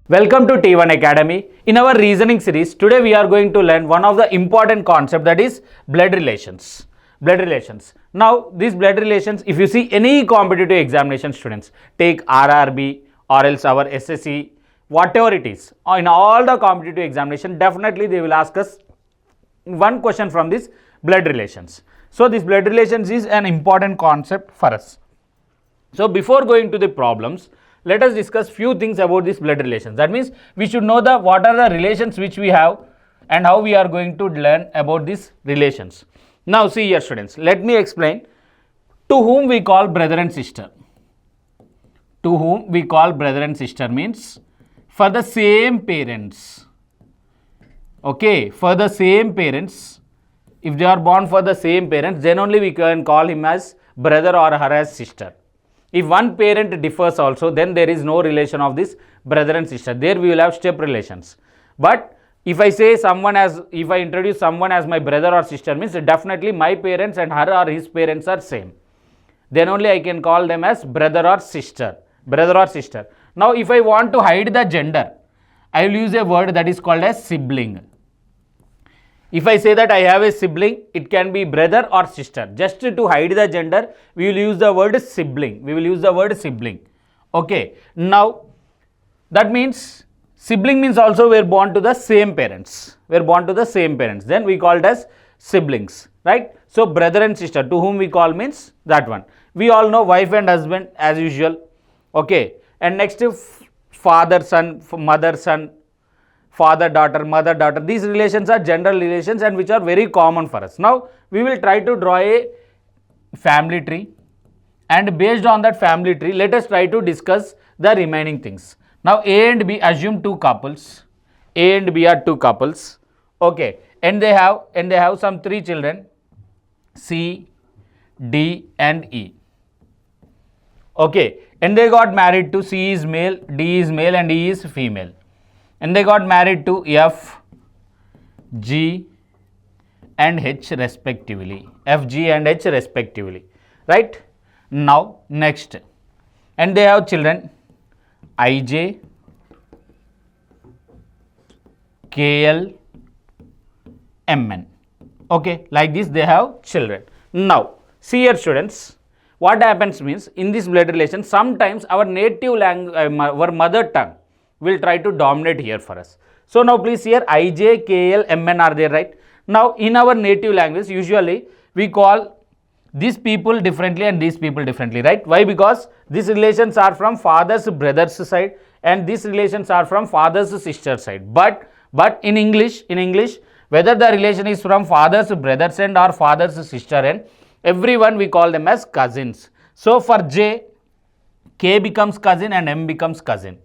Welcome to T1 Academy. In our reasoning series, today we are going to learn one of the important concept, that is blood relations. Blood relations. Now, these blood relations, if you see any competitive examination, students, take RRB or else our SSC, whatever it is, in all the competitive examination, definitely they will ask us one question from this blood relations. So, this blood relations is an important concept for us. So, before going to the problems, let us discuss few things about this blood relations. That means we should know what are the relations which we have and how we are going to learn about these relations. Now see here, students, let me explain. To whom we call brother and sister. To whom we call brother and sister means for the same parents. Okay, for the same parents, if they are born for the same parents, then only we can call him as brother or her as sister. If one parent differs also, then there is no relation of this brother and sister. There we will have step relations. But if I say if I introduce someone as my brother or sister, means definitely my parents and her or his parents are same. Then only I can call them as brother or sister. Brother or sister. Now if I want to hide the gender, I will use a word that is called as sibling. If I say that I have a sibling, it can be brother or sister. Just to hide the gender, we will use the word sibling. We will use the word sibling. Okay. Now, that means sibling means also we are born to the same parents. We are born to the same parents. Then we call it as siblings. Right. So, brother and sister, to whom we call means that one. We all know wife and husband as usual. Okay. And next, father, son, mother, son, father, daughter, mother, daughter. These relations are general relations and which are very common for us. Now, we will try to draw a family tree, and based on that family tree, let us try to discuss the remaining things. Now, A and B, assume two couples. A and B are two couples. Okay. And they have some three children, C, D and E. Okay. And they got married to C is male, D is male and E is female. And they got married to F, G and H respectively. F, G and H respectively. Right? Now, next. And they have children I, J, K, L, M, N. Okay, like this they have children. Now, see here, students, what happens means in this blood relation, sometimes our native language, our mother tongue will try to dominate here for us. So, now please here I, J, K, L, M, N are there, right? Now, in our native language, usually we call these people differently and these people differently, right? Why? Because these relations are from father's brother's side and these relations are from father's sister's side. But in English, whether the relation is from father's brother's end or father's sister end, everyone we call them as cousins. So, for J, K becomes cousin and M becomes cousin.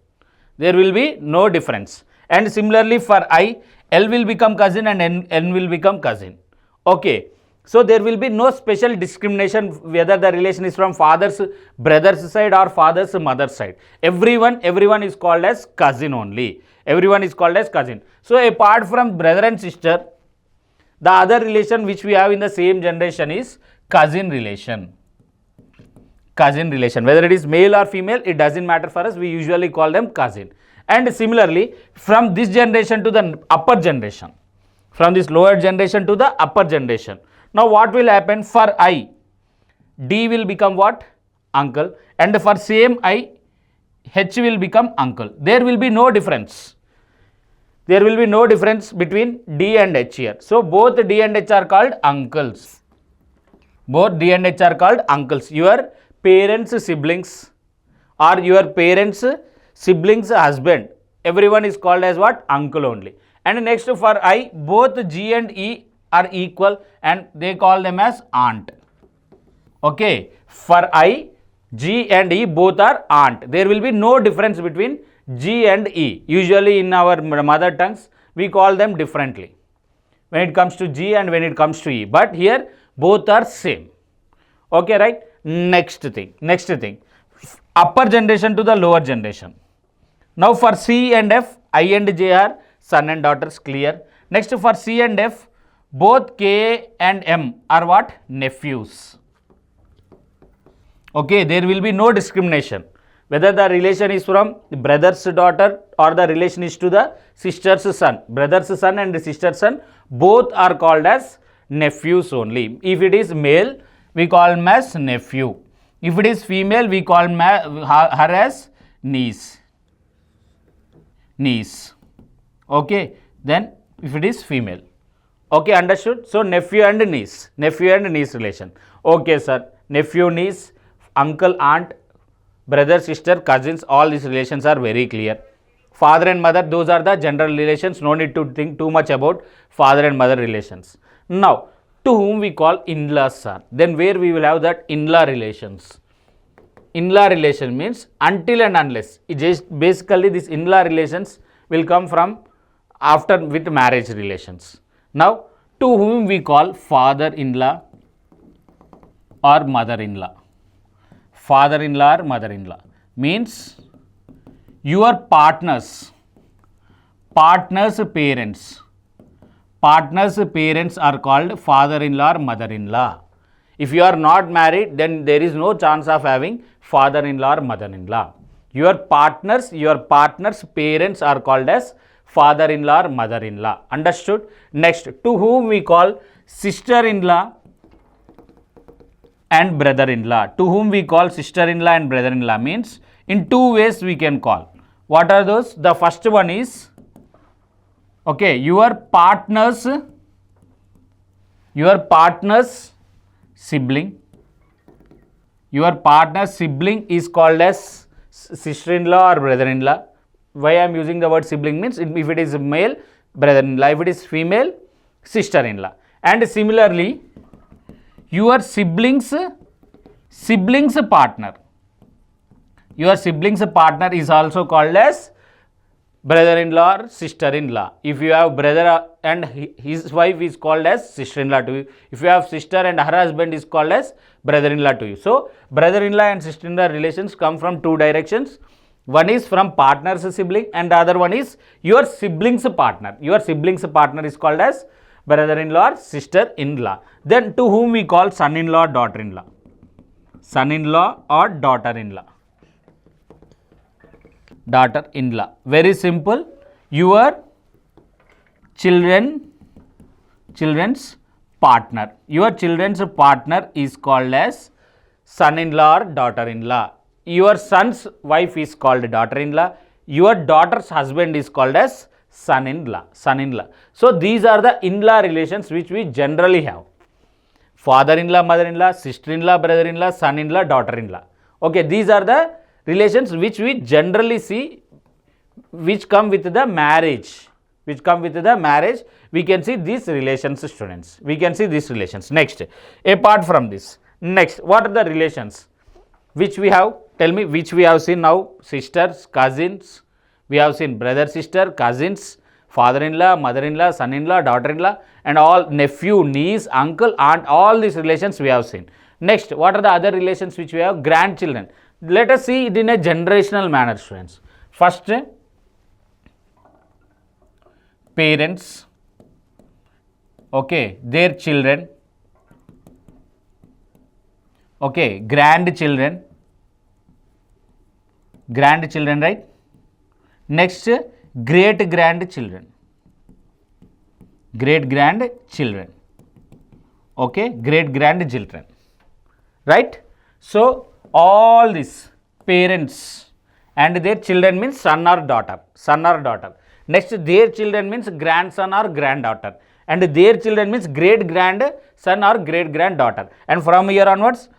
There will be no difference. And similarly for I, L will become cousin and N will become cousin. Okay. So, there will be no special discrimination whether the relation is from father's brother's side or father's mother's side. Everyone is called as cousin only. Everyone is called as cousin. So, apart from brother and sister, the other relation which we have in the same generation is cousin relation. Cousin relation, whether it is male or female, it doesn't matter for us, we usually call them cousin. And similarly, from this generation to the upper generation, from this lower generation to the upper generation. Now, what will happen for I? D will become what? Uncle. And for same I, H will become uncle. There will be no difference. There will be no difference between D and H here. So, both D and H are called uncles. Both D and H are called uncles. Your parents' siblings or your parents' siblings' husband, everyone is called as what? Uncle only. And next for I, both G and E are equal and they call them as aunt. Okay. For I, G and E both are aunt. There will be no difference between G and E. Usually in our mother tongues, we call them differently when it comes to G and when it comes to E. But here, both are same. Okay, right? Next thing, upper generation to the lower generation. Now, for C and F, I and J are son and daughters, clear. Next, for C and F, both K and M are what? Nephews. Okay, there will be no discrimination. Whether the relation is from brother's daughter or the relation is to the sister's son. Brother's son and sister's son both are called as nephews only. If it is male, we call him as nephew. If it is female, we call her as niece. Niece. Okay. Then if it is female. Okay, understood? So nephew and niece relation. Okay, sir. Nephew, niece, uncle, aunt, brother, sister, cousins, all these relations are very clear. Father and mother, those are the general relations. No need to think too much about father and mother relations. Now, to whom we call in-laws are. Then where we will have that in-law relations. In-law relation means until and unless. It just basically this in-law relations will come from after with marriage relations. Now, to whom we call father-in-law or mother-in-law. Father-in-law or mother-in-law means your partner's parents. Partner's parents are called father-in-law or mother-in-law. If you are not married, then there is no chance of having father-in-law or mother-in-law. Your partner's parents are called as father-in-law or mother-in-law. Understood? Next, to whom we call sister-in-law and brother-in-law. To whom we call sister-in-law and brother-in-law means in two ways we can call. What are those? The first one is, okay, your partner's sibling. Your partner's sibling is called as sister-in-law or brother-in-law. Why I am using the word sibling means if it is male, brother-in-law, if it is female, sister-in-law. And similarly, your siblings partner. Your siblings partner is also called as brother-in-law or sister-in-law. If you have brother and his wife is called as sister-in-law to you. If you have sister and her husband is called as brother-in-law to you. So, brother-in-law and sister-in-law relations come from two directions. One is from partner's sibling and the other one is your siblings partner. Your siblings partner is called as brother-in-law or sister-in-law. Then to whom we call son-in-law, daughter-in-law. Son-in-law or daughter-in-law. Daughter-in-law. Very simple. Your children's partner. Your children's partner is called as son-in-law or daughter-in-law. Your son's wife is called daughter-in-law. Your daughter's husband is called as son-in-law. So these are the in-law relations which we generally have. Father-in-law, mother-in-law, sister-in-law, brother-in-law, son-in-law, daughter-in-law. Okay, these are the relations which we generally see which come with the marriage. We can see these relations, students. We can see these relations. Next, apart from this, what are the relations which we have? Tell me, which we have seen now? Sisters, cousins. We have seen brother, sister, cousins, father-in-law, mother-in-law, son-in-law, daughter-in-law, and all nephew, niece, uncle, aunt, all these relations we have seen. Next, what are the other relations which we have? Grandchildren. Let us see it in a generational manner, students. First, parents, okay, their children, okay, grandchildren, right? Next, great-grandchildren, okay, great-grandchildren, right? So, all these parents and their children means son or daughter. Next, their children means grandson or granddaughter, and their children means great-grandson or great-granddaughter, and from here onwards,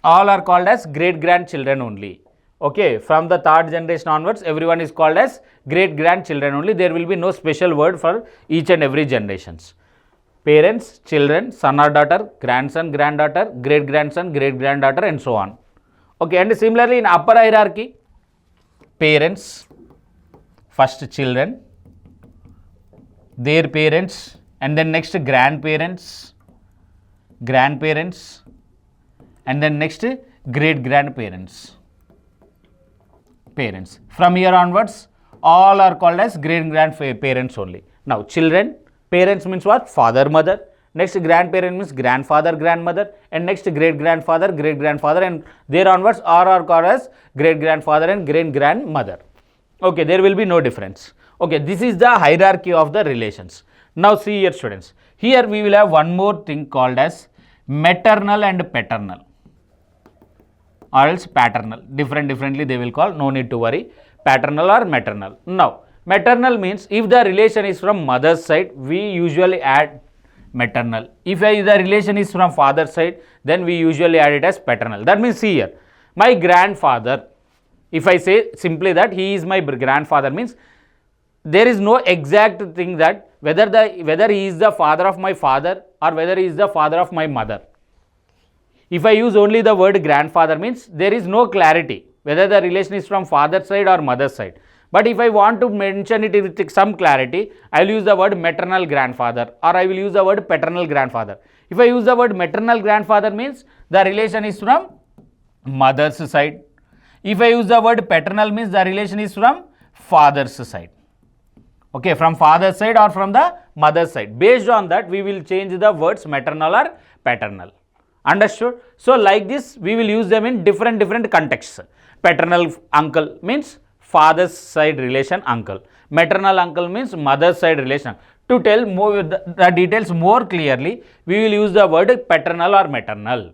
all are called as great-grandchildren only. Okay, from the third generation onwards, everyone is called as great-grandchildren only. There will be no special word for each and every generations. Parents, children, son or daughter, grandson, granddaughter, great-grandson, great-granddaughter, and so on. Okay, and similarly in upper hierarchy, parents, first children, their parents, and then next grandparents, and then next great-grandparents. From here onwards, all are called as great-grandparents only. Now, children, parents means what? Father, mother. next grandparent means grandfather, grandmother, and next great grandfather, great grandfather, and there onwards are called as great grandfather and great grandmother. Okay, there will be no difference. Okay, this is the hierarchy of the relations. Now see here students, here we will have one more thing called as maternal and paternal, or else paternal. Differently they will call, no need to worry, paternal or maternal. Now maternal means if the relation is from mother's side, we usually add maternal. If the relation is from father's side, then we usually add it as paternal. That means see here, my grandfather, if I say simply that he is my grandfather, means there is no exact thing that whether he is the father of my father or whether he is the father of my mother. If I use only the word grandfather, means there is no clarity whether the relation is from father's side or mother's side. But if I want to mention it with some clarity, I will use the word maternal grandfather, or I will use the word paternal grandfather. If I use the word maternal grandfather, means the relation is from mother's side. If I use the word paternal, means the relation is from father's side. Okay, from father's side or from the mother's side. Based on that, we will change the words maternal or paternal. Understood? So like this, we will use them in different contexts. Paternal uncle means father's side relation uncle. Maternal uncle means mother's side relation. To tell more the details more clearly, we will use the word paternal or maternal.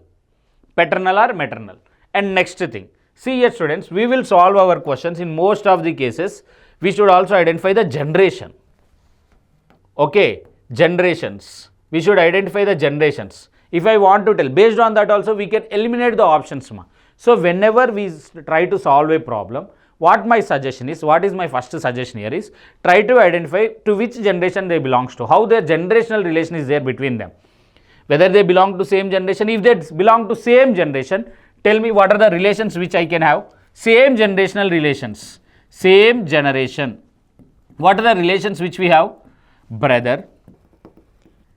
Paternal or maternal. And next thing, see here students, we will solve our questions in most of the cases. We should also identify the generation. Okay, generations. We should identify the generations. If I want to tell, based on that also we can eliminate the options. So whenever we try to solve a problem, what my suggestion is, what is my first suggestion here is, try to identify to which generation they belongs to, how their generational relation is there between them. Whether they belong to same generation, if they belong to same generation, tell me what are the relations which I can have. Same generational relations, same generation. What are the relations which we have? Brother,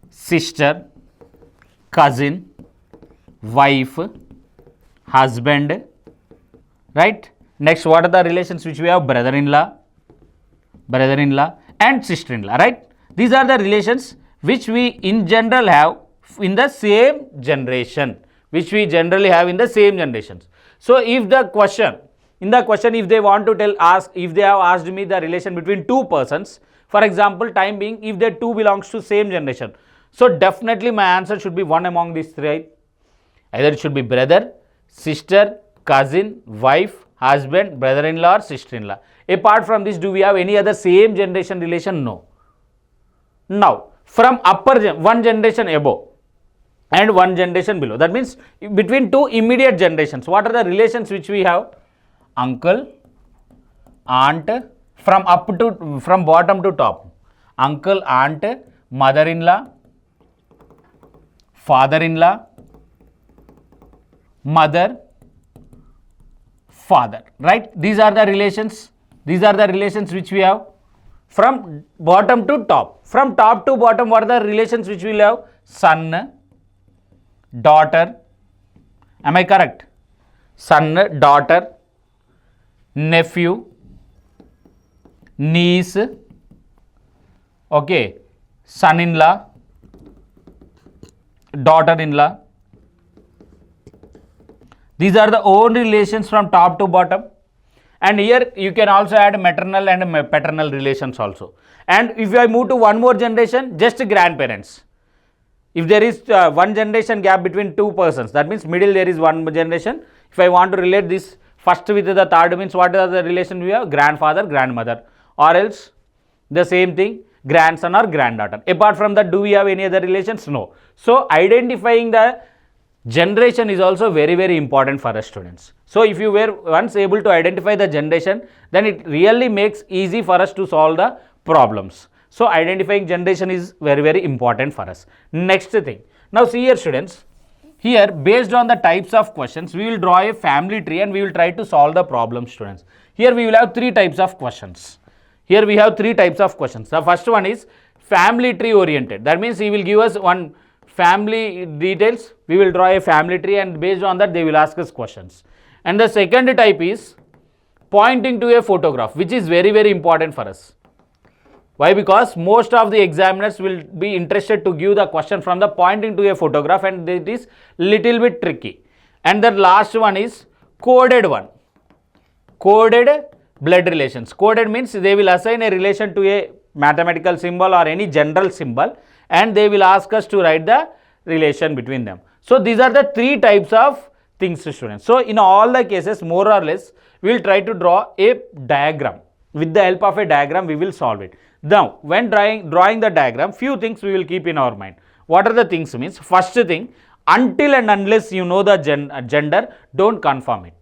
sister, cousin, wife, husband, right? Next, what are the relations which we have? Brother-in-law and sister-in-law, right? These are the relations which we in general have in the same generation, which we generally have in the same generations. So if the question, if they want to if they have asked me the relation between two persons, for example, time being, if they two belongs to same generation, so definitely my answer should be one among these three, right? Either it should be brother, sister, cousin, wife, husband, brother-in-law or sister-in-law. Apart from this, do we have any other same generation relation? No. Now, from one generation above and one generation below, that means between two immediate generations, what are the relations which we have? Uncle, aunt, from bottom to top, uncle, aunt, mother-in-law, father-in-law, mother, father, right? These are the relations which we have from bottom to top. From top to bottom, what are the relations which we will have? Son, daughter, am I correct? Son, daughter, nephew, niece, okay, son-in-law, daughter-in-law. These are the only relations from top to bottom. And here you can also add maternal and paternal relations also. And if I move to one more generation, just grandparents. If there is one generation gap between two persons, that means middle there is one generation. If I want to relate this first with the third, means what are the relation we have? Grandfather, grandmother, or else the same thing, grandson or granddaughter. Apart from that, do we have any other relations? No. So identifying the generation is also very important for us students. So if you were once able to identify the generation, then it really makes easy for us to solve the problems. So identifying generation is very important for us. Next thing. Now see here students, here based on the types of questions, we will draw a family tree and we will try to solve the problem students. Here we will have three types of questions. The first one is family tree oriented. That means he will give us one family details, we will draw a family tree and based on that they will ask us questions. And the second type is pointing to a photograph, which is very important for us. Why? Because most of the examiners will be interested to give the question from the pointing to a photograph, and it is little bit tricky. And the last one is coded one. Coded blood relations. Coded means they will assign a relation to a mathematical symbol or any general symbol, and they will ask us to write the relation between them. So these are the three types of things, students. So in all the cases, more or less, we will try to draw a diagram. With the help of a diagram, we will solve it. Now, when drawing the diagram, few things we will keep in our mind. What are the things means? First thing, until and unless you know the gender, don't confirm it.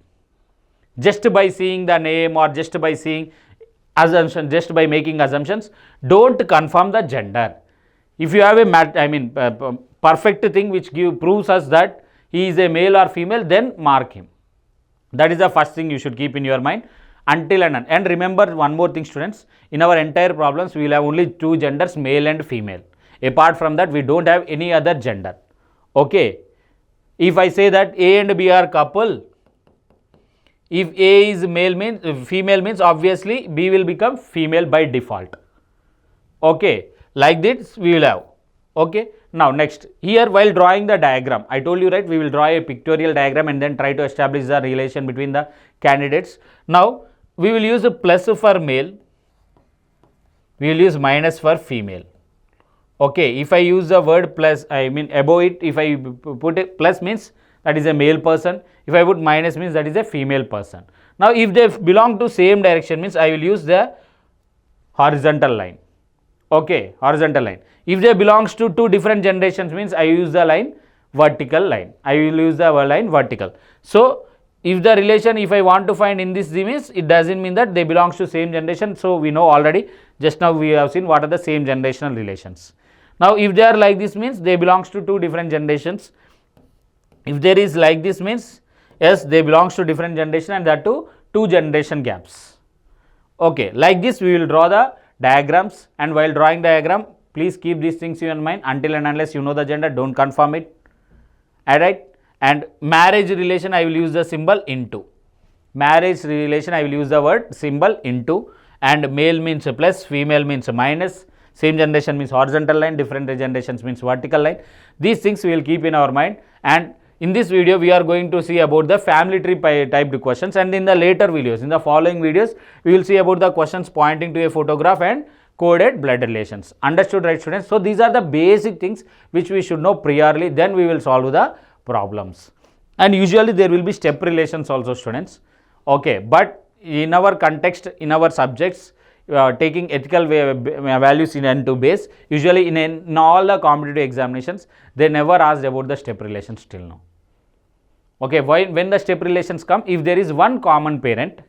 Just by seeing the name or just by seeing assumption, just by making assumptions, don't confirm the gender. If you have a perfect thing which proves us that he is a male or female, then mark him. That is the first thing you should keep in your mind. Until and remember one more thing, students, in our entire problems we will have only two genders, male and female. Apart from that, we don't have any other gender. Okay, if I say that A and B are couple, if A is female means obviously B will become female by default. Okay, like this we will have. Okay, now next, here while drawing the diagram, I told you, right, we will draw a pictorial diagram and then try to establish the relation between the candidates. Now we will use a plus for male, we will use minus for female. Okay, if I use the word plus, above it, if I put a plus means that is a male person, if I put minus means that is a female person. Now if they belong to same direction means I will use the horizontal line. Okay, horizontal line. If they belongs to two different generations means I use the line vertical line. I will use the line vertical. So if the relation, if I want to find in this means, it doesn't mean that they belongs to same generation. So we know already, just now we have seen what are the same generational relations. Now if they are like this means they belongs to two different generations. If there is like this means, yes, they belongs to different generation, and that too two generation gaps. Okay, like this we will draw the diagrams, and while drawing diagram, please keep these things in your mind. Until and unless you know the gender, don't confirm it. Alright. And marriage relation, I will use the symbol into. Marriage relation, I will use the word symbol into. And male means plus, female means minus. Same generation means horizontal line, different generations means vertical line. These things we will keep in our mind. And in this video, we are going to see about the family tree typed questions. And in the later videos, in the following videos, we will see about the questions pointing to a photograph and coded blood relations. Understood, right, students? So these are the basic things which we should know priorly. Then we will solve the problems. And usually there will be step relations also, students. Okay, but in our context, in our subjects, taking ethical values into base, usually in all the competitive examinations, they never asked about the step relations till now. Okay, when the step relations come, if there is one common parent,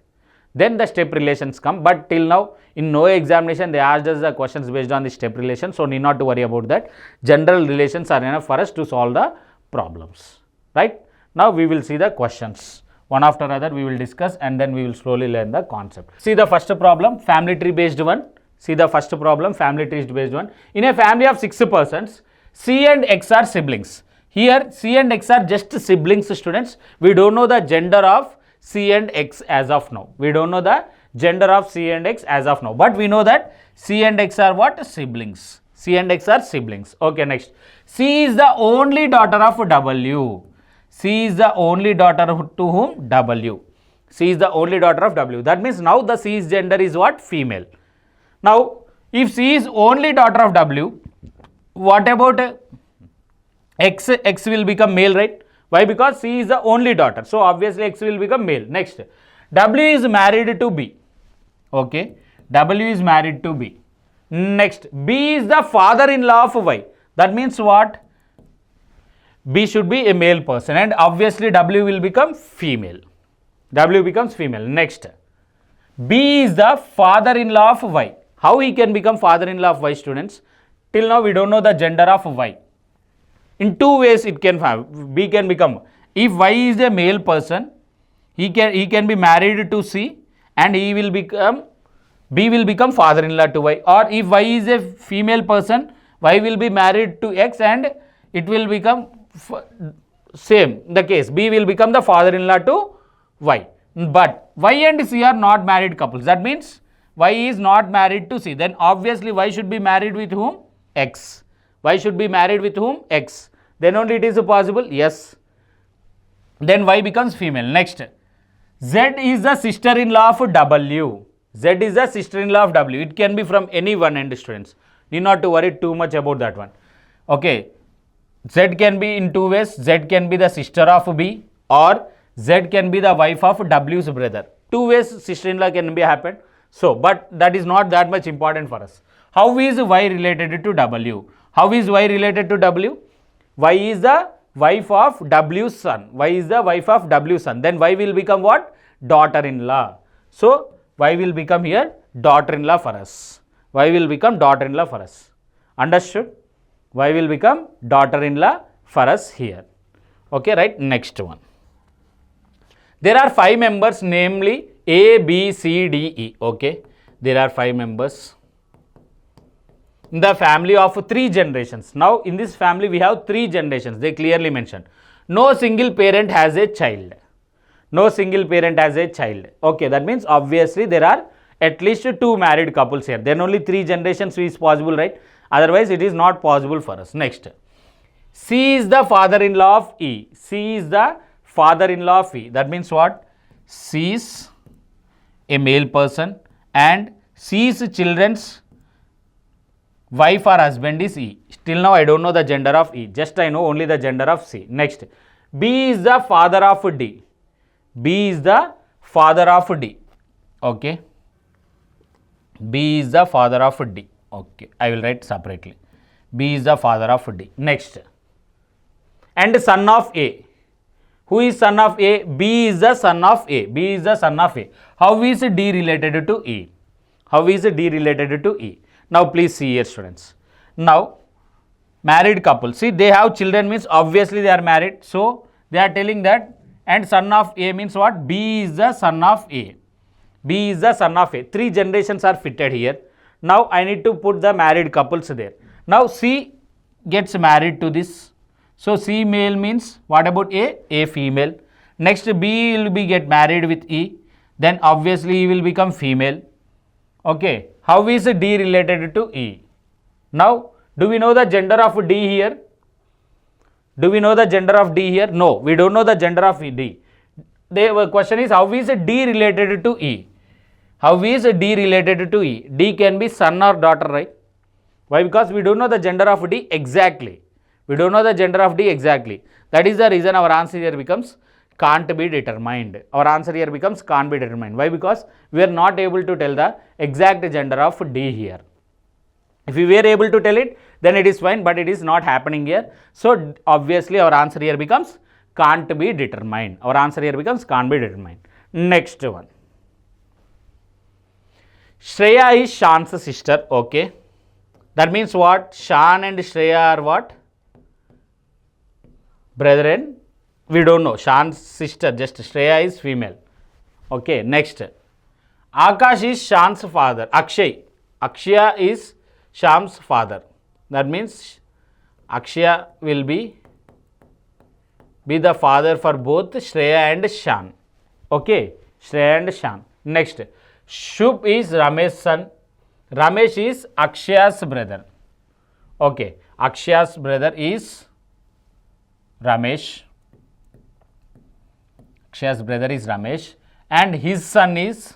then the step relations come, but till now in no examination they asked us the questions based on the step relation, so need not to worry about that. General relations are enough for us to solve the problems, right? Now we will see the questions. One after another we will discuss, and then we will slowly learn the concept. See the first problem, family tree based one. See the first problem, family tree based one. In a family of 6 persons, C and X are siblings. Here C and X are just siblings, students. We don't know the gender of C and X as of now. We don't know the gender of C and X as of now. But we know that C and X are what? Siblings. C and X are siblings. Okay, next. C is the only daughter of W. C is the only daughter to whom? W. C is the only daughter of W. That means now the C's gender is what? Female. Now, if C is only daughter of W, what about X? X will become male, right? Why? Because C is the only daughter. So, obviously X will become male. Next, W is married to B. Okay. W is married to B. Next, B is the father-in-law of Y. That means what? B should be a male person, and obviously W will become female. W becomes female. Next, B is the father-in-law of Y. How he can become father-in-law of Y, students? Till now we don't know the gender of Y. In two ways it can have. B can become, if Y is a male person, he can be married to C, and B will become father-in-law to Y. Or if Y is a female person, Y will be married to X, and it will become same the case. B will become the father-in-law to Y. But Y and C are not married couples. That means Y is not married to C. Then obviously Y should be married with whom? X. Y should be married with whom? X. Then only it is possible? Yes. Then Y becomes female. Next. Z is the sister-in-law of W. Z is the sister-in-law of W. It can be from any one end, students. Need not to worry too much about that one. Okay. Z can be in two ways. Z can be the sister of B, or Z can be the wife of W's brother. Two ways sister-in-law can be happened. So, but that is not that much important for us. How is Y related to W? How is Y related to W? Y is the wife of W's son. Y is the wife of W's son. Then Y will become what? Daughter-in-law. So, Y will become here daughter-in-law for us. Y will become daughter-in-law for us. Understood? Y will become daughter-in-law for us here. Okay, right? Next one. There are 5 members, namely A, B, C, D, E. Okay, there are 5 members in the family of 3 generations. Now, in this family, we have 3 generations. They clearly mentioned. No single parent has a child. No single parent has a child. Okay, that means obviously there are at least 2 married couples here. Then only 3 generations is possible, right? Otherwise, it is not possible for us. Next. C is the father-in-law of E. C is the father-in-law of E. That means what? C is a male person and C's children's wife or husband is E. Till now I don't know the gender of E. Just I know only the gender of C. Next. B is the father of D. B is the father of D. Okay. B is the father of D. Okay. I will write separately. B is the father of D. Next. And son of A. Who is son of A? B is the son of A. B is the son of A. How is D related to E? How is D related to E? Now please see here, students. Now married couple. See, they have children means obviously they are married. So they are telling that, and son of A means what? B is the son of A. B is the son of A. 3 generations are fitted here. Now I need to put the married couples there. Now C gets married to this. So C male means what about A? A female. Next B will be get married with E. Then obviously E will become female. Okay. How is D related to E? Now do we know the gender of D here? Do we know the gender of D here? No, we don't know the gender of D. The question is, how is D related to E? How is D related to E? D can be son or daughter, right? Why? Because we don't know the gender of D exactly. We don't know the gender of D exactly. That is the reason our answer here becomes can't be determined. Our answer here becomes can't be determined. Why? Because we are not able to tell the exact gender of D here. If we were able to tell it, then it is fine, but it is not happening here. So obviously our answer here becomes can't be determined. Our answer here becomes can't be determined. Next one. Shreya is Shan's sister. Okay. That means what? Shan and Shreya are what? Brethren. We don't know. Shan's sister, just Shreya is female. Okay. Next. Akash is Shan's father. Akshay. Akshaya is Sham's father. That means Akshaya will be the father for both Shreya and Shan. Okay. Shreya and Shan. Next. Shubh is Ramesh's son. Ramesh is Akshaya's brother. Okay. Akshaya's brother is Ramesh. Akshaya's brother is Ramesh. And his son is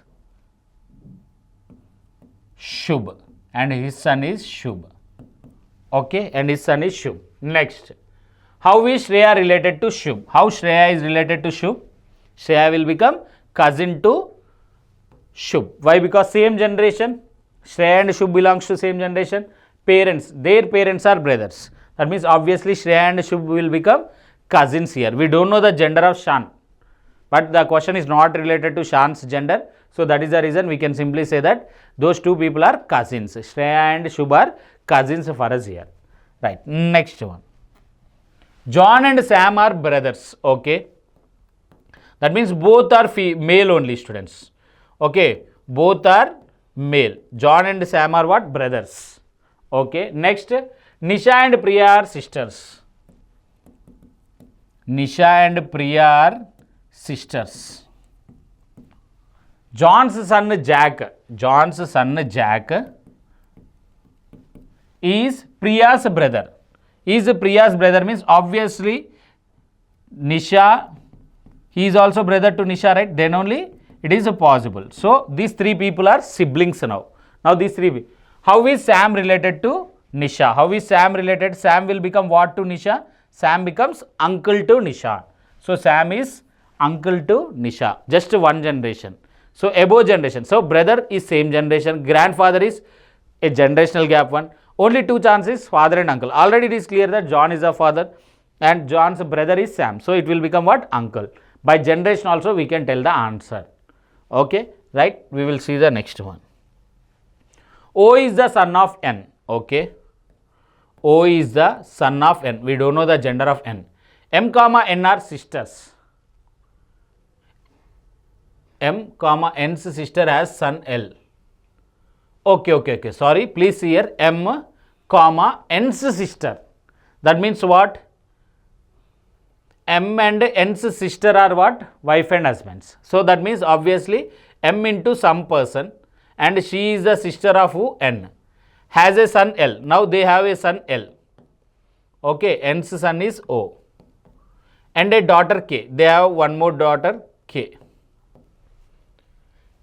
Shubh. And his son is Shubh. Okay. And his son is Shubh. Next. How is Shreya related to Shubh? How Shreya is related to Shubh? Shreya will become cousin to Shubh. Why? Because same generation. Shreya and Shubh belongs to same generation. Parents, their parents are brothers. That means obviously Shreya and Shubh will become cousins here. We don't know the gender of Shan. But the question is not related to Shan's gender. So that is the reason we can simply say that those 2 people are cousins. Shreya and Shubh are cousins for us here. Right. Next one. John and Sam are brothers. Okay. That means both are male only, students. Okay. Both are male. John and Sam are what? Brothers. Okay. Next. Nisha and Priya are sisters. Nisha and Priya are sisters. John's son Jack. John's son Jack is Priya's brother. Is Priya's brother means obviously Nisha, he is also brother to Nisha, right? Then only it is possible. So these three people are siblings now. Now these three, how is Sam related to Nisha? How is Sam related? Sam will become what to Nisha? Sam becomes uncle to Nisha. So Sam is uncle to Nisha. Just one generation. So above generation. So brother is same generation. Grandfather is a generational gap one. Only two chances, father and uncle. Already it is clear that John is a father and John's brother is Sam. So it will become what? Uncle. By generation also we can tell the answer. Okay, right? We will see the next one. O is the son of N. Okay. O is the son of N. We don't know the gender of N. M comma N are sisters. M comma N's sister has son L. Okay. Sorry, please see here. M comma N's sister. That means what? M and N's sister are what? Wife and husbands. So that means obviously M into some person and she is the sister of who? N. Has a son L. Now they have a son L. Okay, N's son is O. And a daughter K. They have one more daughter K.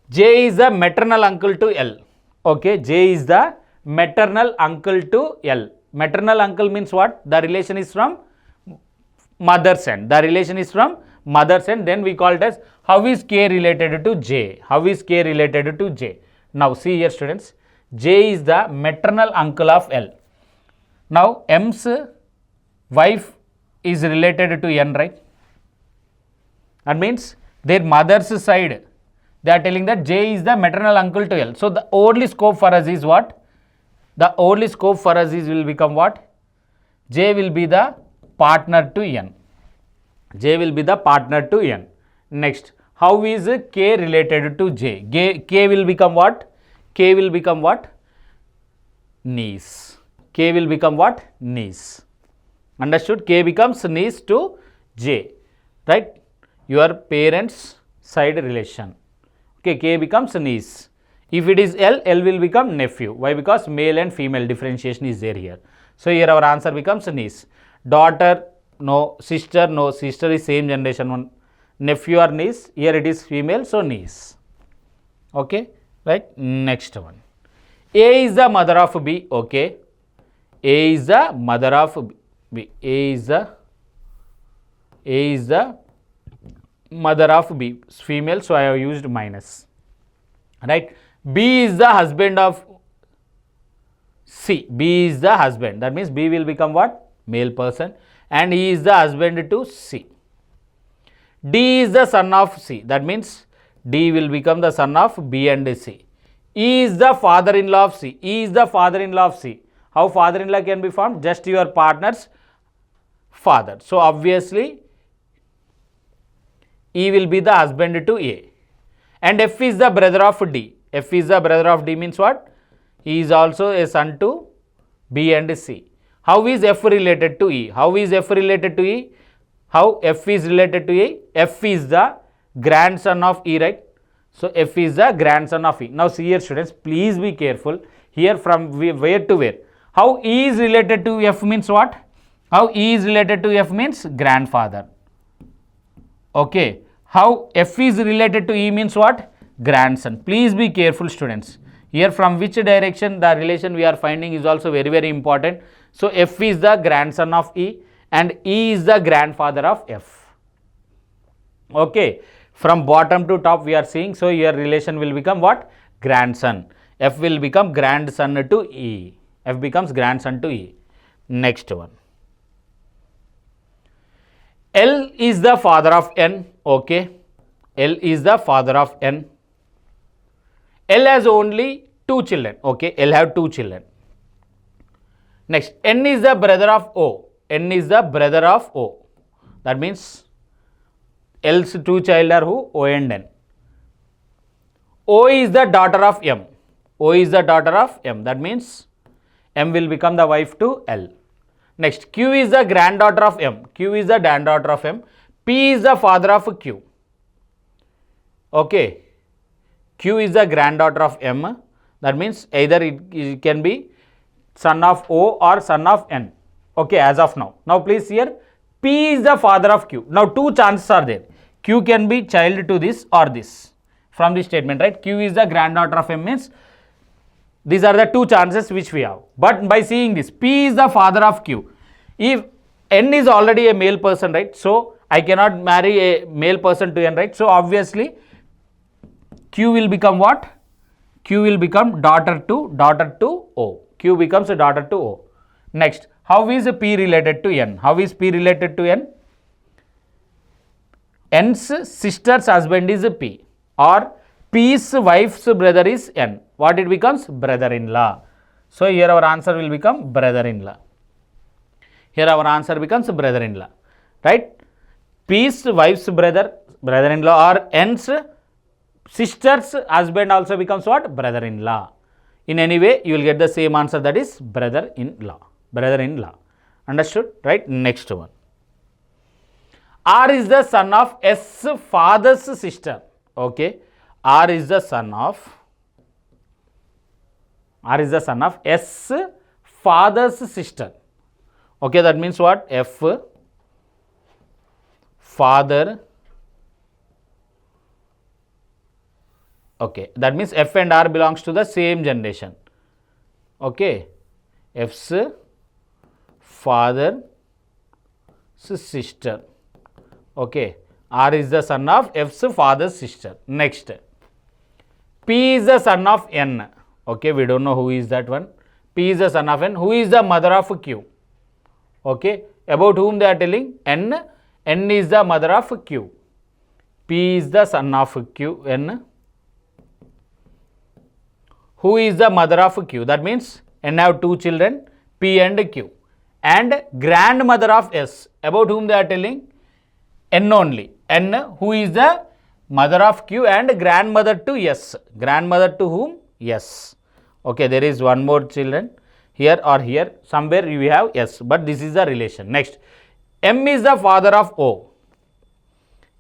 J is the maternal uncle to L. Okay, J is the maternal uncle to L. Maternal uncle means what? The relation is from mother's end. The relation is from mother's end. Then we call it as how is K related to J? How is K related to J? Now see here students. J is the maternal uncle of L. Now M's wife is related to N, right? That means their mother's side. They are telling that J is the maternal uncle to L. So the only scope for us is what? The only scope for us is will become what? J will be the partner to N. J will be the partner to N. Next, how is K related to J? K will become what? K will become what? Niece. K will become what? Niece. Understood? K becomes niece to J. Right? Your parents' side relation. Okay, K becomes niece. If it is L, L will become nephew. Why? Because male and female differentiation is there here. So here our answer becomes niece. Daughter, no. Sister, no. Sister is same generation one. Nephew or niece, here it is female, so niece. Okay, right? Next one. A is the mother of B. Okay. A is the mother of B. A is the mother of B. Female, so I have used minus. Right? B is the husband of C. B is the husband. That means B will become what? Male person. And he is the husband to C. D is the son of C. That means D will become the son of B and C. E is the father-in-law of C. E is the father-in-law of C. How father-in-law can be formed? Just your partner's father. So obviously E will be the husband to A. And F is the brother of D. F is the brother of D means what? He is also a son to B and C. How is F related to E? How is F related to E? How F is related to E? F is the grandson of E, right? So F is the grandson of E. Now see here students, please be careful. Here from where to where? How E is related to F means what? How E is related to F means grandfather. Okay. How F is related to E means what? Grandson. Please be careful students. Here from which direction the relation we are finding is also very, very important. So F is the grandson of E and E is the grandfather of F. Okay. From bottom to top we are seeing. So your relation will become what? Grandson. F will become grandson to E. F becomes grandson to E. Next one. L is the father of N. Okay. L is the father of N. L has only 2 children. Okay. L have 2 children. Next. N is the brother of O. N is the brother of O. That means L's 2 child are who? O and N. O is the daughter of M. O is the daughter of M. That means M will become the wife to L. Next, Q is the granddaughter of M. Q is the granddaughter of M. P is the father of Q. Okay. Q is the granddaughter of M. That means either it can be son of O or son of N. Okay, as of now. Now please here, P is the father of Q. Now two chances are there. Q can be child to this or this. From this statement, right? Q is the granddaughter of M means these are the two chances which we have. But by seeing this, P is the father of Q. If N is already a male person, right? So I cannot marry a male person to N, right? So obviously Q will become what? Q will become daughter to O. Q becomes a daughter to O. Next, how is P related to N? How is P related to N? N's sister's husband is P, or P's wife's brother is N. What it becomes? Brother-in-law. So here our answer will become brother-in-law. Here our answer becomes brother-in-law, right? P's wife's brother-in-law, or N's sister's husband also becomes what? Brother-in-law. In any way, you will get the same answer, that is brother-in-law. Brother-in-law. Understood? Right? Next one. R is the son of S father's sister. Okay. R is the son of S father's sister. Okay, that means what? F father. Okay, that means F and R belongs to the same generation. Okay, F's father's sister. Okay, R is the son of F's father's sister. Next, P is the son of N. Okay, we don't know who is that one. P is the son of N. Who is the mother of Q? Okay, about whom they are telling? N. N is the mother of Q. P is the son of Q. N. Who is the mother of Q? That means N have two children, P and Q. And grandmother of S. About whom they are telling? N only. N, who is the mother of Q and grandmother to S. Grandmother to whom? S. Okay, there is one more children here or here. Somewhere you have S, but this is the relation. Next, M is the father of O.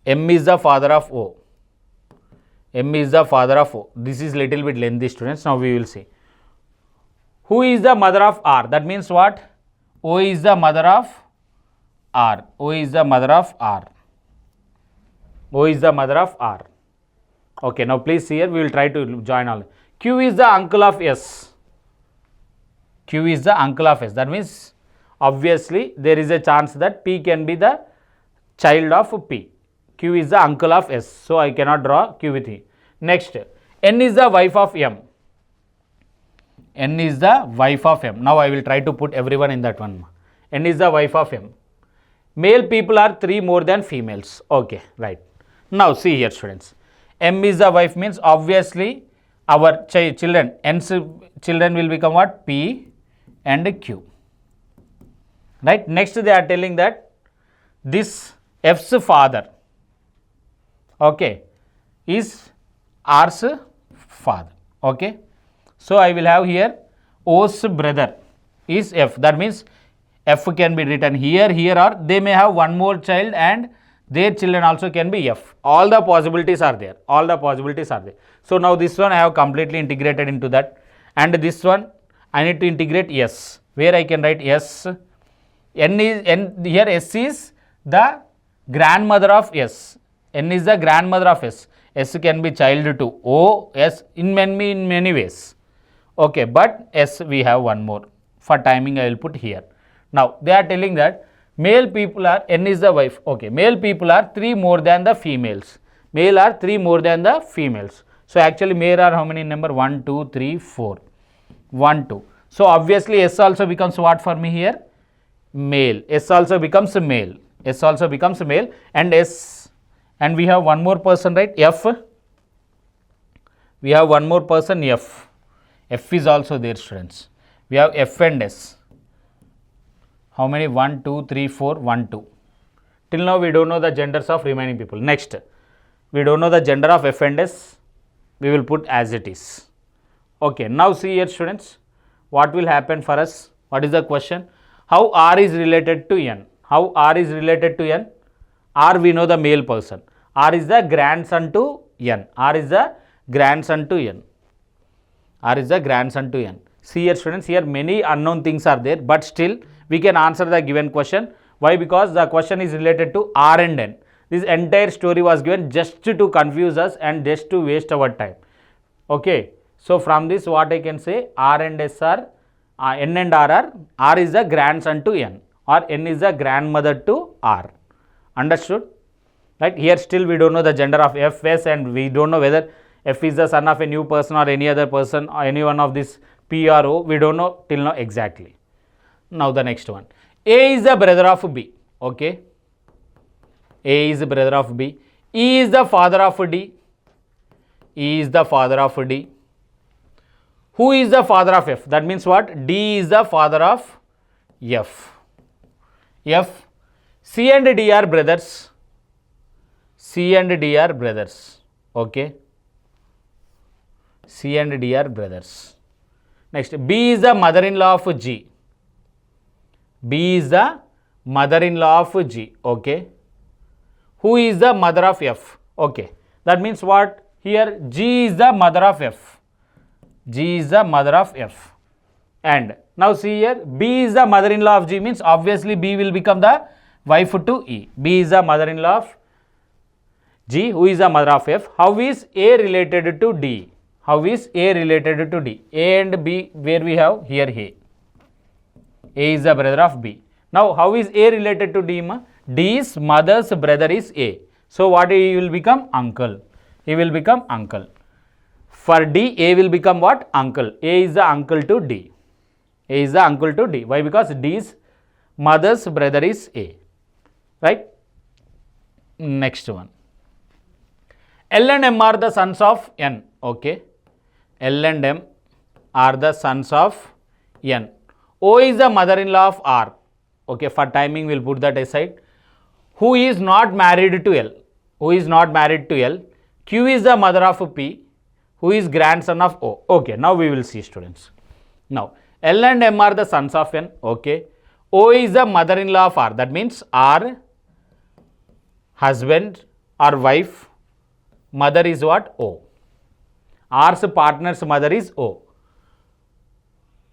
M is the father of O. M is the father of O. This is little bit lengthy, students. Now we will see. Who is the mother of R? That means what? O is the mother of R. O is the mother of R. O is the mother of R. Okay, now please here we will try to join all. Q is the uncle of S. Q is the uncle of S. That means obviously there is a chance that P can be the child of P. Q is the uncle of S. So I cannot draw Q with him. Next, N is the wife of M. N is the wife of M. Now I will try to put everyone in that one. N is the wife of M. Male people are 3 more than females. Okay, right. Now see here, students. M is the wife means obviously our children, N's children will become what? P and Q. Right. Next they are telling that this F's father, okay, is R's father. Okay. So I will have here O's brother is F. That means F can be written here, or they may have one more child and their children also can be F. All the possibilities are there. All the possibilities are there. So now this one I have completely integrated into that, and this one I need to integrate S, where I can write S. N is N here. S is the grandmother of S. N is the grandmother of S. S can be child to O. S in many ways. Okay, but S we have one more. For timing I will put here. Now they are telling that male people are, N is the wife. Okay, male people are 3 more than the females. Male are 3 more than the females. So actually male are how many number? 1, 2, 3, 4. 1, 2. So obviously S also becomes what for me here? Male. S also becomes a male. S also becomes a male, and S, and we have one more person, right? F. We have one more person, F. F is also there, students. We have F and S. How many? 1, 2, 3, 4, 1, 2. Till now we don't know the genders of remaining people. Next, we don't know the gender of F and S. We will put as it is. Okay, now see here, students. What will happen for us? What is the question? How R is related to N? How R is related to N? R we know the male person. R is the grandson to N. R is the grandson to n. R is the grandson to n. See here students, here many unknown things are there, but still we can answer the given question. Why? Because the question is related to R and N. This entire story was given just to confuse us and just to waste our time. Okay. So from this what I can say, R and S are, N and R is the grandson to N, or N is the grandmother to R. Understood? Right? Here still we don't know the gender of F, S, and we don't know whether F is the son of a new person or any other person or any one of this P or O. We don't know till now exactly. Now the next one. A is the brother of B. Okay. A is the brother of B. E is the father of D. E is the father of D. Who is the father of F? That means what? D is the father of F. F. C and D are brothers. C and D are brothers. Okay. C and D are brothers. Next, B is the mother-in-law of G. B is the mother-in-law of G. Okay. Who is the mother of F? Okay. That means what? Here G is the mother of F. G is the mother of F. And now see here, B is the mother-in-law of G, means obviously B will become the wife to E. B is the mother-in-law of G, who is the mother of F. How is A related to D? How is A related to D? A and B, where we have here A. A is the brother of B. Now how is A related to D? D's mother's brother is A. So what he will become? Uncle. He will become uncle. For D, A will become what? Uncle. A is the uncle to D. A is the uncle to D. Why? Because D's mother's brother is A. Right? Next one. L and M are the sons of N. Okay. L and M are the sons of N. O is the mother-in-law of R. Okay. For timing, we will put that aside. Who is not married to L? Who is not married to L? Q is the mother of P. Who is grandson of O? Okay, now we will see students. Now, L and M are the sons of N. Okay. O is the mother-in-law of R. That means R, husband or wife, mother is what? O. R's partner's mother is O.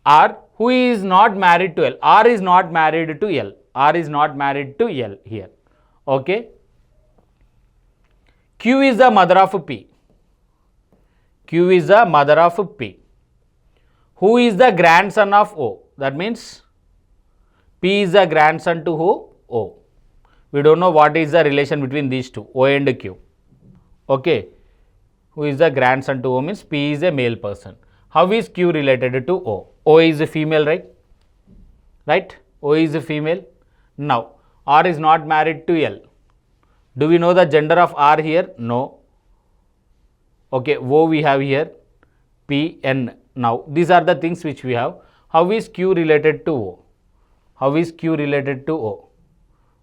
R, who is not married to L? R is not married to L. R is not married to L here. Okay. Q is the mother of P. Q is the mother of P. Who is the grandson of O? That means P is the grandson to who? O. We don't know what is the relation between these two, O and Q. Okay. Who is the grandson to O means P is a male person. How is Q related to O? O is a female, right? Right? O is a female. Now, R is not married to L. Do we know the gender of R here? No. Okay, O we have here, P, N. Now, these are the things which we have. How is Q related to O? How is Q related to O?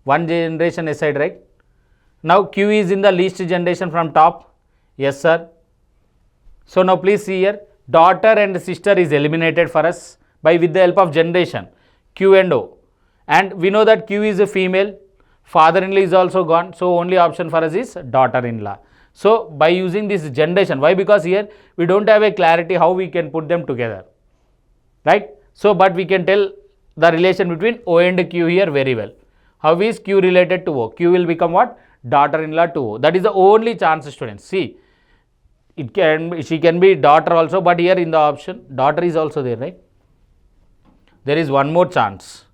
One generation aside, right? Now, Q is in the least generation from top. Yes, sir. So, now please see here, daughter and sister is eliminated for us by with the help of generation, Q and O. And we know that Q is a female, father-in-law is also gone. So, only option for us is daughter-in-law. So, by using this generation, why? Because here we don't have a clarity how we can put them together, right? So, but we can tell the relation between O and Q here very well. How is Q related to O? Q will become what? Daughter-in-law to O. That is the only chance, students. See, it can, she can be daughter also, but here in the option, daughter is also there, right? There is one more chance.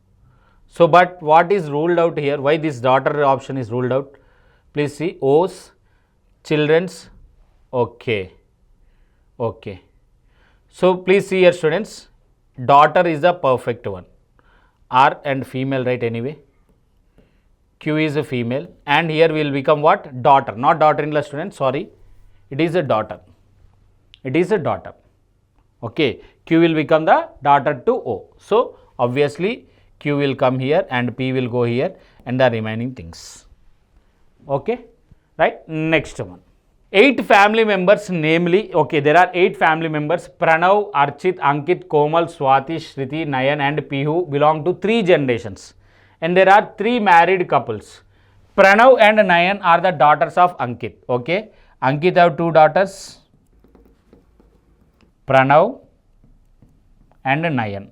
So, but what is ruled out here? Why this daughter option is ruled out? Please see, O's, children's, okay, okay. So, please see here students, daughter is the perfect one, R and female, right, anyway. Q is a female and here will become what? Daughter, not daughter-in-law, students, sorry, it is a daughter, it is a daughter, okay. Q will become the daughter to O. So, obviously, Q will come here and P will go here and the remaining things, okay. Right, next one. 8 family members, namely, okay, there are 8 family members, Pranav, Archit, Ankit, Komal, Swati, Shriti, Nayan and Pihu belong to 3 generations. And there are 3 married couples. Pranav and Nayan are the daughters of Ankit, okay. Ankit have 2 daughters, Pranav and Nayan.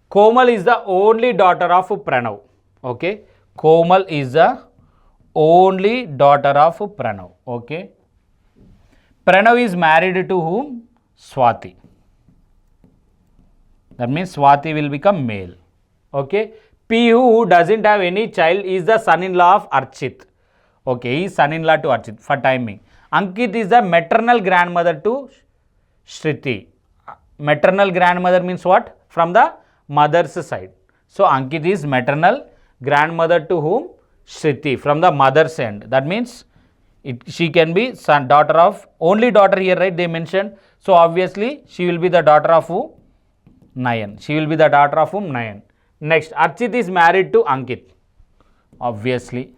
Komal is the only daughter of Pranav. Okay. Komal is the only daughter of Pranav. Okay. Pranav is married to whom? Swati. That means Swati will become male. Okay. Pihu, who doesn't have any child, is the son-in-law of Archit. Okay, he is son-in-law to Archit for timing. Ankit is the maternal grandmother to Shriti. Maternal grandmother means what? From the mother's side. So, Ankit is maternal grandmother to whom? Shriti, from the mother's end. That means she can be son, daughter of, only daughter here, right? They mentioned. So, obviously, she will be the daughter of who? Nayan. She will be the daughter of whom? Nayan. Next, Archit is married to Ankit. Obviously,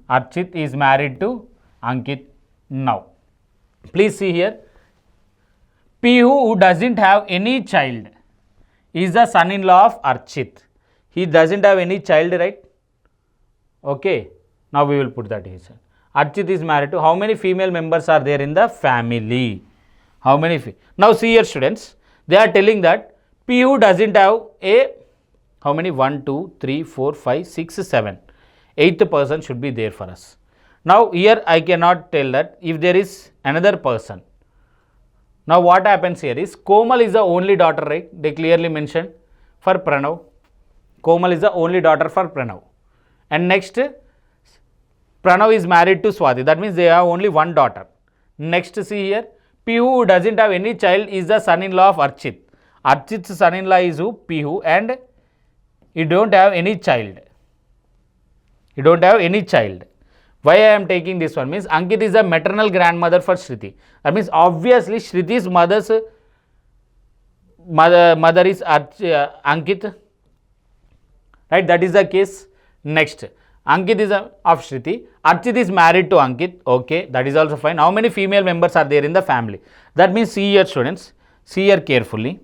Archit is married to Ankit. Now, please see here. Pihu, who doesn't have any child, is the son-in-law of Archit. He doesn't have any child, right? Okay. Now, we will put that here. Archit is married to, how many female members are there in the family? How many? Now, see here, students. They are telling that Pihu doesn't have a, how many? 1, 2, 3, 4, 5, 6, 7. 8th person should be there for us. Now, here I cannot tell that if there is another person. Now, what happens here is Komal is the only daughter, right? They clearly mentioned for Pranav. Komal is the only daughter for Pranav. And next, Pranav is married to Swati. That means they have only one daughter. Next, see here. Pihu, who doesn't have any child, is the son-in-law of Archit. Archit's son-in-law is who? Pihu, and you don't have any child. You don't have any child. Why I am taking this one means Ankit is the maternal grandmother for Shriti. That means obviously Shriti's mother is Ankit. Right, that is the case. Next, Ankit is of Shriti. Archit is married to Ankit. Okay, that is also fine. How many female members are there in the family? That means see here, students. See here carefully.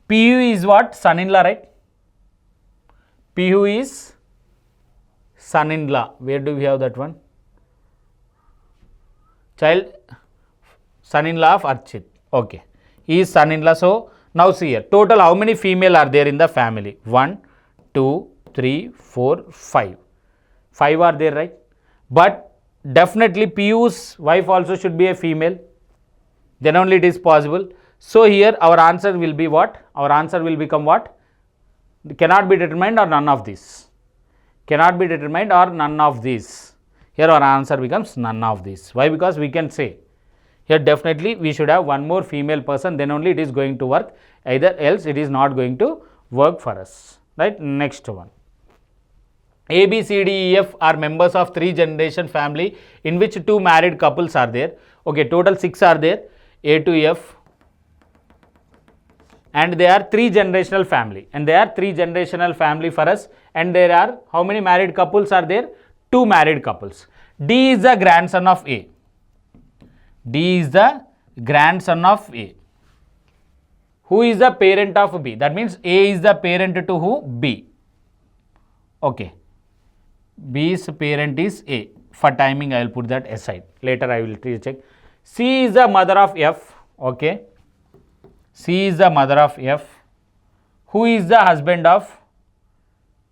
Pihu is what? Son-in-law, right? Pihu is son-in-law. Where do we have that one? Child, son-in-law of Archit. Okay. He is son-in-law. So, now see here. Total how many female are there in the family? 1, 2, 3, 4, 5. 5 are there, right? But definitely Pihu's wife also should be a female. Then only it is possible. So, here our answer will be what? Our answer will become what? Cannot be determined or none of this. Cannot be determined or none of these. Here our answer becomes none of these. Why? Because we can say here definitely we should have one more female person, then only it is going to work. Either else it is not going to work for us. Right? Next one. A, B, C, D, E, F are members of 3-generation family in which 2 married couples are there. Okay, total 6 are there. A to F. And they are 3-generational family, and they are 3-generational family for us, and there are how many married couples are there? 2 married couples. D is the grandson of A. D is the grandson of A. Who is the parent of B? That means A is the parent to who? B. Okay. B's parent is A. For timing I will put that aside. Later I will check. C is the mother of F. Okay. C is the mother of F. Who is the husband of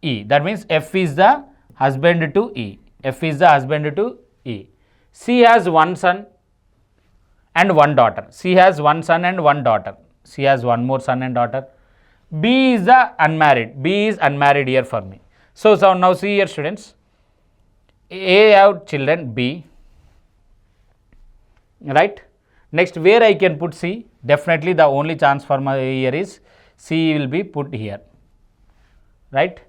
E? That means F is the husband to E. F is the husband to E. C has one son and one daughter. C has one son and one daughter. C has one more son and daughter. B is the unmarried. B is unmarried here for me. So now see here, students. A have children, B. Right? Next, where I can put C? Definitely the only chance for my here is C will be put here. Right?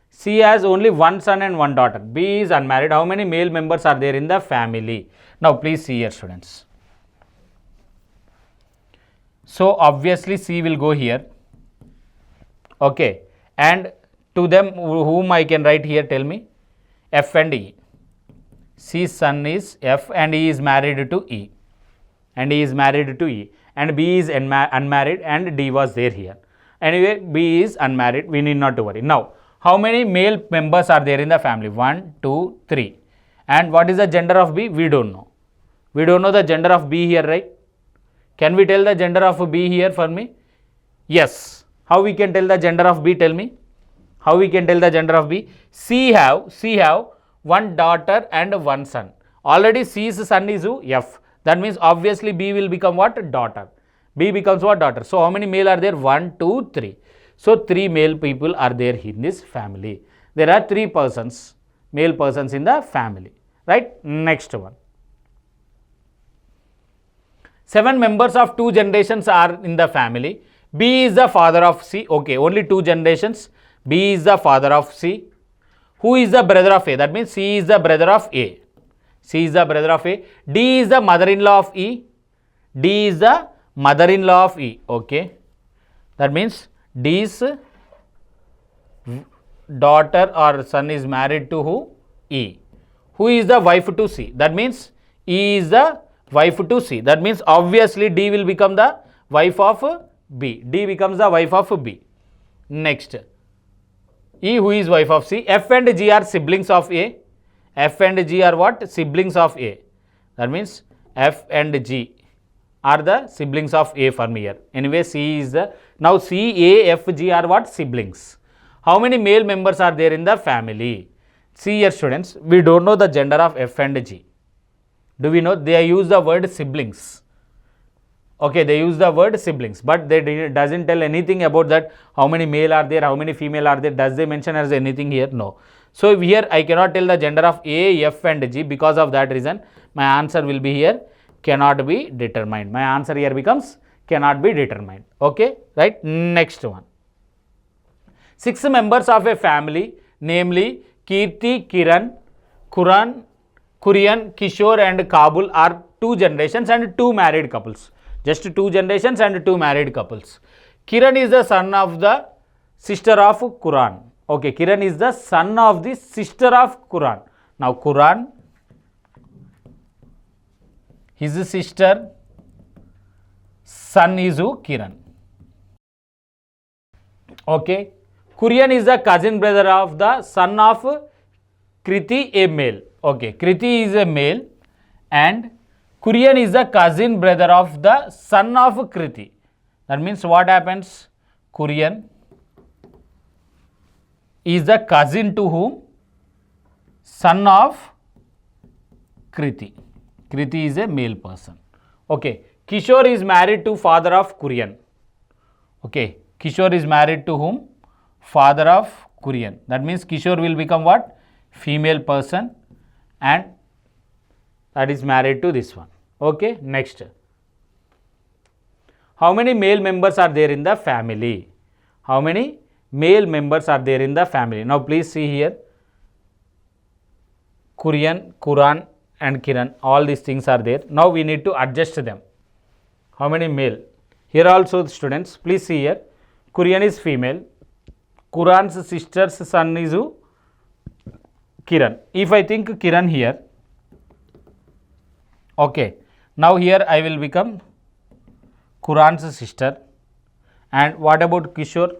C has only one son and one daughter. B is unmarried. How many male members are there in the family? Now, please see here, students. So, obviously C will go here. Okay. And to them whom I can write here, tell me. F and E. C's son is F and he is married to E. And he is married to E. And B is unmarried and D was there here. Anyway, B is unmarried. We need not to worry. Now, how many male members are there in the family? 1, 2, 3. And what is the gender of B? We don't know. We don't know the gender of B here, right? Can we tell the gender of B here for me? Yes. How we can tell the gender of B? Tell me. How we can tell the gender of B? C have one daughter and one son. Already C's son is who? F. That means obviously B will become what? Daughter. B becomes what? Daughter. So how many male are there? 1, 2, 3. So 3 male people are there in this family. There are 3 persons, male persons in the family. Right? Next one. 7 members of 2 generations are in the family. B is the father of C. Okay, only 2 generations. B is the father of C. Who is the brother of A? That means C is the brother of A. C is the brother of A. D is the mother-in-law of E. D is the mother-in-law of E. Okay. That means D's daughter or son is married to who? E. Who is the wife to C? That means E is the wife to C. That means obviously D will become the wife of B. D becomes the wife of B. Next. E who is wife of C. F and G are siblings of A. F and G are what? Siblings of A. That means F and G are the siblings of A for me here. Anyway, C is the, now C, A, F, G are what? Siblings. How many male members are there in the family? See here students, we don't know the gender of F and G. Do we know? They use the word siblings. Okay, they use the word siblings, but they doesn't tell anything about that. How many male are there? How many female are there? Does they mention as anything here? No. So here I cannot tell the gender of A, F and G. Because of that reason, my answer will be here cannot be determined. My answer here becomes cannot be determined. Okay, right? Next one. 6 members of a family, namely Kirti, Kiran, Kurian, Kishore and Kabul are 2 generations and 2 married couples. Just 2 generations and 2 married couples. Kiran is the son of the sister of Quran. Okay, Kiran is the son of the sister of Quran. Now Quran, his sister, son is who? Kiran. Okay. Kurian is the cousin brother of the son of Kriti, a male. Okay, Kriti is a male and Kurian is the cousin brother of the son of Kriti. That means what happens? Kurian is the cousin to whom? Son of Kriti. Kriti is a male person. Okay, Kishore is married to father of Kurian. Okay, Kishore is married to whom? Father of Kurian. That means Kishore will become what? Female person and that is married to this one. Okay, next. How many male members are there in the family? How many male members are there in the family? Now please see here. Kurian, Quran and Kiran, all these things are there. Now we need to adjust them. How many male? Here also students, please see here. Kurian is female. Quran's sister's son is who? Kiran. If I think Kiran here, okay, now here I will become Quran's sister. And what about Kishore?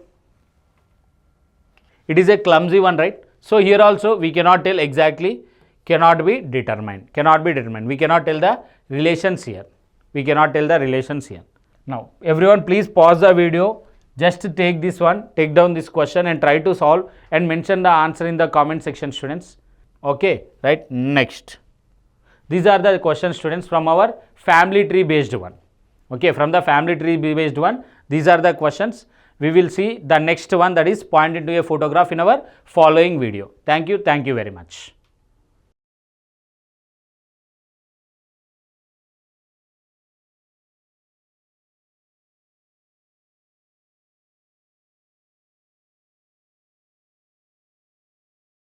It is a clumsy one, right? So here also we cannot tell exactly, cannot be determined. Cannot be determined. We cannot tell the relations here. We cannot tell the relations here. Now everyone please pause the video. Just take this one, take down this question and try to solve and mention the answer in the comment section students. Okay, right? Next. These are the questions students from our family tree based one. Okay, from the family tree based one, these are the questions. We will see the next one, that is point into a photograph, in our following video. Thank you very much.